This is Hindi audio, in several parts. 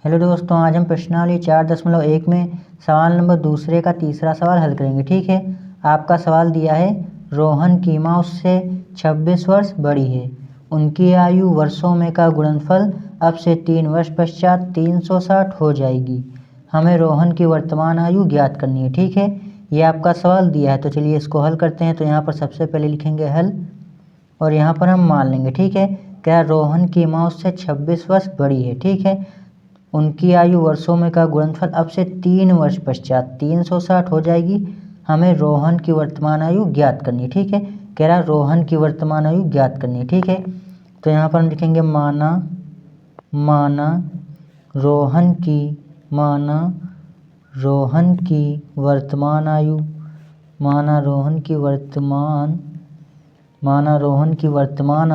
हेलो दोस्तों, आज हम प्रश्नावली 4.1 में सवाल नंबर दूसरे का तीसरा सवाल हल करेंगे। ठीक है, आपका सवाल दिया है रोहन की माँ उससे 26 वर्ष बड़ी है, उनकी आयु वर्षों में का गुणनफल अब से 3 वर्ष पश्चात 360 हो जाएगी। हमें रोहन की वर्तमान आयु ज्ञात करनी है। ठीक है, ये आपका सवाल दिया है, तो चलिए इसको हल करते हैं। तो यहाँ पर सबसे पहले लिखेंगे हल और यहाँ पर हम मान लेंगे। ठीक है, क्या रोहन की माँ उससे 26 वर्ष बड़ी है। ठीक है, उनकी आयु वर्षों में का गुणनफल अब से 3 वर्ष पश्चात 360 हो जाएगी। हमें रोहन की वर्तमान आयु ज्ञात करनी है। ठीक है, कह रहा रोहन की वर्तमान आयु ज्ञात करनी है। ठीक है, तो यहाँ पर हम लिखेंगे माना रोहन की वर्तमान आयु माना रोहन की वर्तमान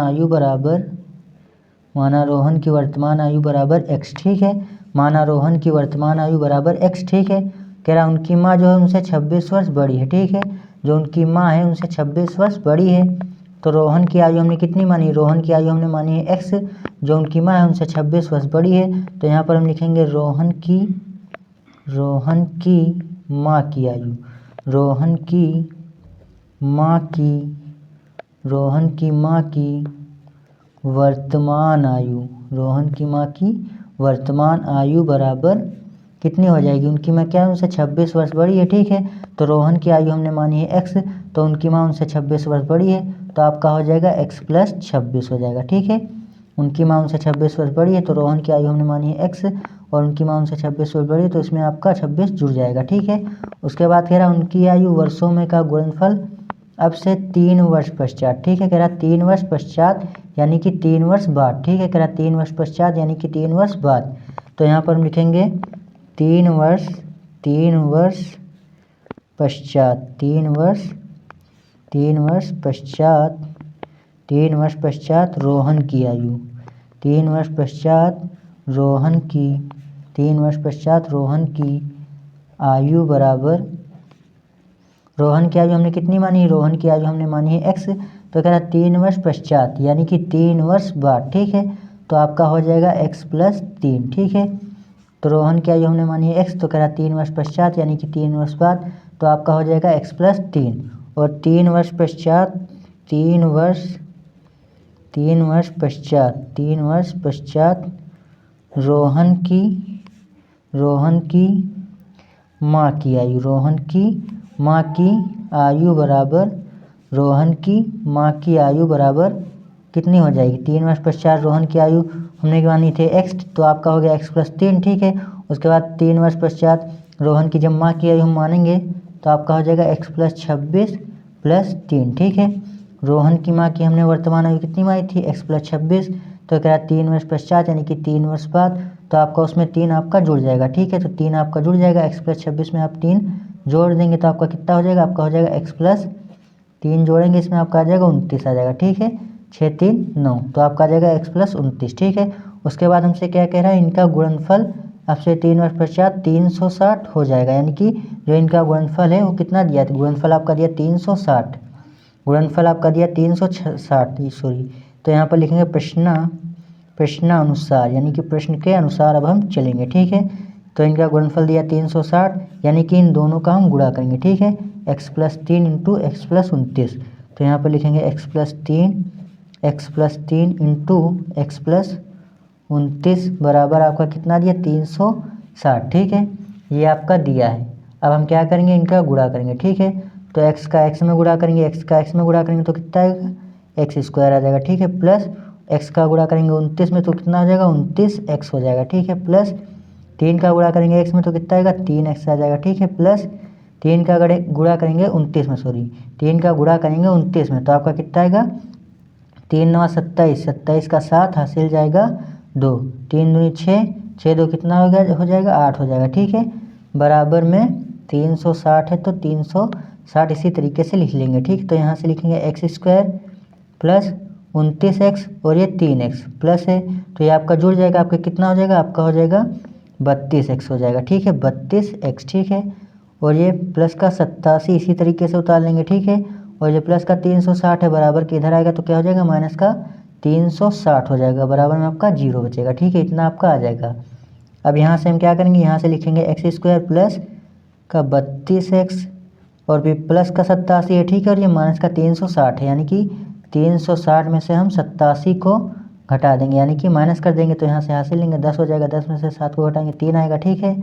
आयु बराबर x। ठीक है, माना रोहन की वर्तमान आयु बराबर x। ठीक है, कह रहा उनकी माँ जो है उनसे 26 वर्ष बड़ी है। ठीक है, जो उनकी माँ है उनसे 26 वर्ष बड़ी है, तो रोहन की आयु हमने कितनी मानी, रोहन की आयु हमने मानी है x। जो उनकी माँ है उनसे 26 वर्ष बड़ी है, तो यहाँ पर हम लिखेंगे रोहन की माँ की आयु, रोहन की माँ की वर्तमान आयु बराबर कितनी हो जाएगी, उनकी माँ क्या है उनसे 26 वर्ष बड़ी है। ठीक है, तो रोहन की आयु हमने मानी है x, तो उनकी माँ उनसे 26 वर्ष बड़ी है, तो आपका हो जाएगा x + 26 हो जाएगा। ठीक है, उनकी माँ उनसे 26 वर्ष बड़ी है, तो रोहन की आयु हमने मानी है x और उनकी माँ उनसे 26 वर्ष बड़ी है, तो इसमें आपका 26 जुड़ जाएगा। ठीक है, उसके बाद कह रहा उनकी आयु वर्षों में का गुणनफल अब से 3 वर्ष पश्चात। ठीक है, कह रहा 3 वर्ष पश्चात यानी कि 3 वर्ष बाद। ठीक है, कह रहा 3 वर्ष पश्चात यानी कि 3 वर्ष बाद, तो यहाँ पर हम लिखेंगे 3 वर्ष पश्चात रोहन की आयु, 3 वर्ष पश्चात रोहन की आयु बराबर, रोहन की आयु हमने कितनी मानी, रोहन की आयु हमने मानी है x, तो कह रहा 3 वर्ष पश्चात यानी कि 3 वर्ष बाद। ठीक है, तो आपका हो जाएगा x + 3। ठीक है, तो रोहन की आयु हमने मानी है x, तो कह रहा 3 वर्ष पश्चात यानी कि 3 वर्ष बाद, तो आपका हो जाएगा x + 3। और 3 वर्ष पश्चात रोहन की माँ की आयु, रोहन की माँ की आयु बराबर कितनी हो जाएगी, 3 वर्ष पश्चात रोहन की आयु हमने मानी थे x, तो आपका हो गया x + 3। ठीक है, उसके बाद 3 वर्ष पश्चात रोहन की जब माँ की आयु हम मानेंगे तो आपका हो जाएगा x + 26 + 3। ठीक है, रोहन की माँ की हमने वर्तमान आयु कितनी मानी थी, x + 26, तो कह रहा 3 वर्ष पश्चात यानी कि 3 वर्ष बाद, तो आपका उसमें 3 आपका जुड़ जाएगा। ठीक है, तो 3 आपका जुड़ जाएगा, x + 26 में आप 3 जोड़ देंगे तो आपका कितना हो जाएगा, आपका हो जाएगा x + 3 जोड़ेंगे इसमें आपका आ जाएगा 29 आ जाएगा। ठीक है, 6 3 9, तो आपका आ जाएगा x + 29। ठीक है, उसके बाद हमसे क्या कह रहा है, इनका गुणनफल अब से 3 वर्ष पश्चात 360 हो जाएगा, यानी कि जो इनका गुणनफल है वो कितना दिया, गुणनफल आपका दिया 360, सॉरी। तो यहाँ पर लिखेंगे प्रश्नानुसार, यानी कि प्रश्न के अनुसार अब हम चलेंगे। ठीक है, तो इनका गुणनफल दिया 360, यानी कि इन दोनों का हम गुणा करेंगे। ठीक है, x + 3 × x + 29, तो यहाँ पर लिखेंगे x + 3 × x + 29 बराबर आपका कितना दिया 360। ठीक है, ये आपका दिया है। अब हम क्या करेंगे, इनका गुणा करेंगे। ठीक है, तो x का x में गुणा करेंगे, तो कितना आएगा x² आ जाएगा। ठीक है, प्लस x का गुणा करेंगे 29 में तो कितना आ जाएगा 29x हो जाएगा। ठीक है, प्लस 3 का गुणा करेंगे x में तो कितना आएगा 3x आ जाएगा। ठीक है, प्लस 3 का गुणा करेंगे 29 में, 3 का गुणा करेंगे 29 में तो आपका कितना आएगा 3 9 27, 27 का 7 हासिल जाएगा 2, 3 दूनी 6, 6 2 कितना हो जाएगा 8 हो जाएगा। ठीक है, बराबर में 360 है तो 360 इसी तरीके से लिख लेंगे। ठीक, तो यहाँ से लिखेंगे x² + 29x और ये 3x प्लस है, तो ये आपका जुड़ जाएगा, आपका कितना हो जाएगा, आपका हो जाएगा 32x हो जाएगा। ठीक है, 32x। ठीक है, और ये प्लस का 87 इसी तरीके से उतार लेंगे। ठीक है, और ये प्लस का 360 है, बराबर के इधर आएगा तो क्या हो जाएगा माइनस का 360 हो जाएगा, बराबर में आपका 0 बचेगा। ठीक है, इतना आपका आ जाएगा। अब यहाँ से हम क्या करेंगे, यहाँ से लिखेंगे एक्स स्क्वायर प्लस का 32x और भी प्लस का 87 है, ठीक है। और ये माइनस का 360 है, यानी कि 360 में से हम 87 को घटा देंगे, यानी कि माइनस कर देंगे। तो यहाँ से हासिल लेंगे 10 हो जाएगा, 10 में से 7 को घटाएंगे 3 आएगा, ठीक है।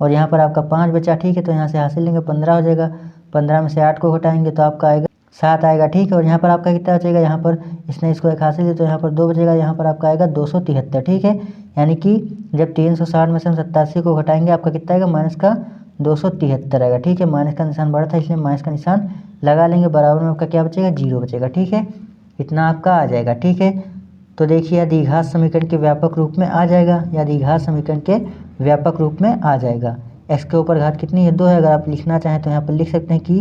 और यहाँ पर आपका 5 बचा, ठीक है। तो यहाँ से हासिल लेंगे 15 हो जाएगा, 15 में से 8 को घटाएंगे तो आपका आएगा 7 आएगा, ठीक है। और यहाँ पर आपका कितना बचेगा, यहाँ पर इसने इसको एक हासिल दिया तो यहाँ पर 2 बचेगा, यहाँ पर आपका आएगा 273, ठीक है। यानी कि जब 360 में से हम 87 को घटाएंगे आपका कितना आएगा, माइनस का 273 आएगा, ठीक है। माइनस का निशान बड़ा था इसलिए माइनस का निशान लगा लेंगे, बराबर में आपका क्या बचेगा, 0 बचेगा, ठीक है। इतना आपका आ जाएगा, ठीक है। तो देखिए यह द्विघात समीकरण के व्यापक रूप में आ जाएगा, या द्विघात समीकरण के व्यापक रूप में आ जाएगा। एक्स के ऊपर घात कितनी है, 2 है। अगर आप लिखना चाहें तो यहाँ पर लिख सकते हैं कि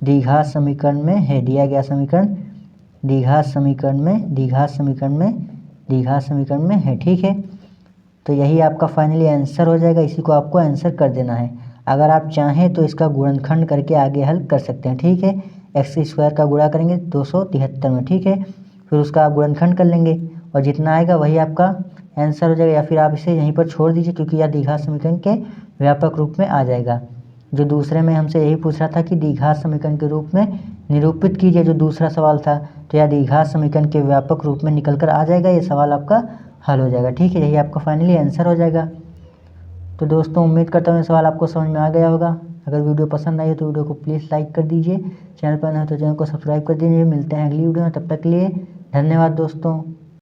द्विघात समीकरण में है, दिया गया समीकरण द्विघात समीकरण में है, ठीक है। तो यही आपका फाइनली आंसर हो जाएगा, इसी को आपको आंसर कर देना है। अगर आप चाहें तो इसका गुणनखंड करके आगे हल कर सकते हैं, ठीक है। एक्स स्क्वायर का गुणा करेंगे 273 में, ठीक है। फिर उसका आप गुणनखंड कर लेंगे और जितना आएगा वही आपका आंसर हो जाएगा, या फिर आप इसे यहीं पर छोड़ दीजिए क्योंकि यह द्विघात समीकरण के व्यापक रूप में आ जाएगा। जो दूसरे में हमसे यही पूछ रहा था कि द्विघात समीकरण के रूप में निरूपित कीजिए, जो दूसरा सवाल था, तो यह द्विघात समीकरण के व्यापक रूप में निकल कर आ जाएगा, ये सवाल आपका हल हो जाएगा, ठीक है। यही आपका फाइनली आंसर हो जाएगा। तो दोस्तों उम्मीद करता हूँ ये सवाल आपको समझ में आ गया होगा। अगर वीडियो पसंद आई तो वीडियो को प्लीज़ लाइक कर दीजिए, चैनल पर नए हैं तो चैनल को सब्सक्राइब कर दीजिए। मिलते हैं अगली वीडियो में, तब तक के लिए धन्यवाद दोस्तों।